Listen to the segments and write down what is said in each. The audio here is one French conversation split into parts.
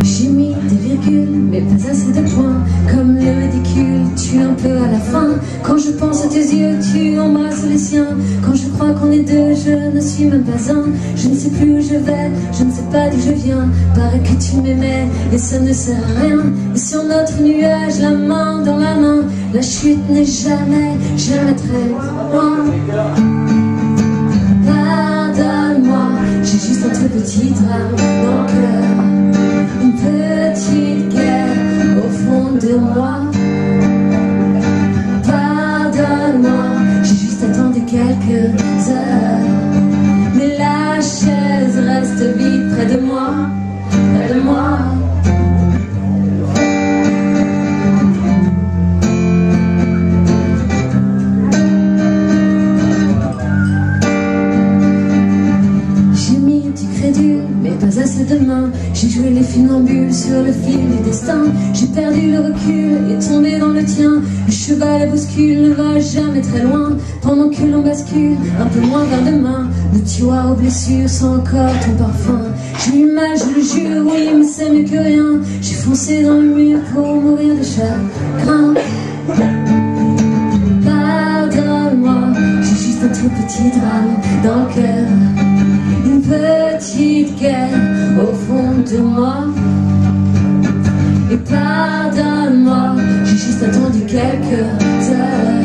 J'ai mis des virgules, mais pas assez de points. Comme le ridicule, tue un peu à la fin. Quand je pense à tes yeux, tu embrasses les siens. Quand je crois qu'on est deux, je ne suis même pas un. Je ne sais plus où je vais, je ne sais pas d'où je viens. Paraît que tu m'aimais, et ça ne sert à rien. Et sur notre nuage, la main dans la main, la chute n'est jamais, jamais très loin. Pardonne-moi, j'ai juste un tout petit drame dans le cœur. Une petite guerre au fond de moi. Pardonne-moi, j'ai juste attendu quelques heures. Mais la chaise reste vide près de moi, près de moi. Mais pas assez de main. J'ai joué les funambules sur le fil du destin. J'ai perdu le recul et tombé dans le tien. Le cheval à bouscule ne va jamais très loin. Pendant que l'on bascule un peu moins vers demain. Le tiroir aux blessures sent encore ton parfum. J'ai eu mal, je le jure, oui, mais c'est mieux que rien. J'ai foncé dans le mur pour mourir de chagrin. Pardonne-moi, j'ai juste un tout petit drame dans le cœur. Une petite guerre au fond de moi. Et pardonne-moi, j'ai juste attendu quelques heures.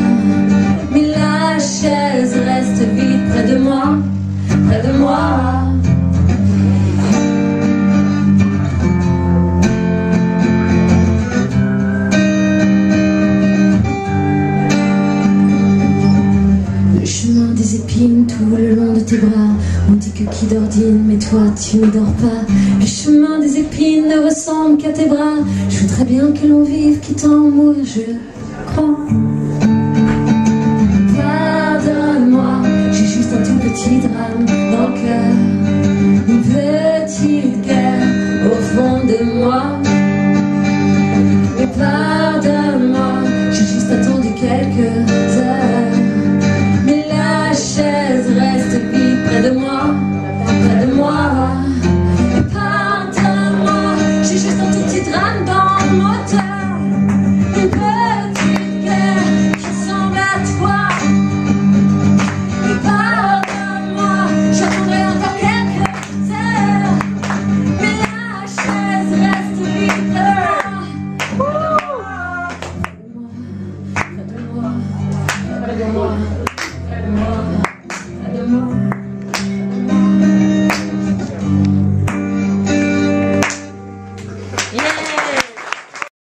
Mais la chaise reste vide près de moi, près de moi. Tout le long de tes bras, on dit que qui d'ordine, mais toi tu ne dors pas. Le chemin des épines ne ressemble qu'à tes bras. Je voudrais bien que l'on vive, quitte à en mourir, je crois. Pardonne-moi, j'ai juste un tout petit drame dans le cœur. Une petite guerre au fond de moi. Mais pardonne-moi, j'ai juste attendu quelques heures. Reste vide près de moi, près de moi. Et pardonne-moi, j'ai juste un tout petit drame dans le moteur. Une petite guerre qui ressemble à toi. Et pardonne-moi, j'attendrai encore quelques heures. Mais la chaise reste vide près de moi. Près de moi, près de moi, près de moi.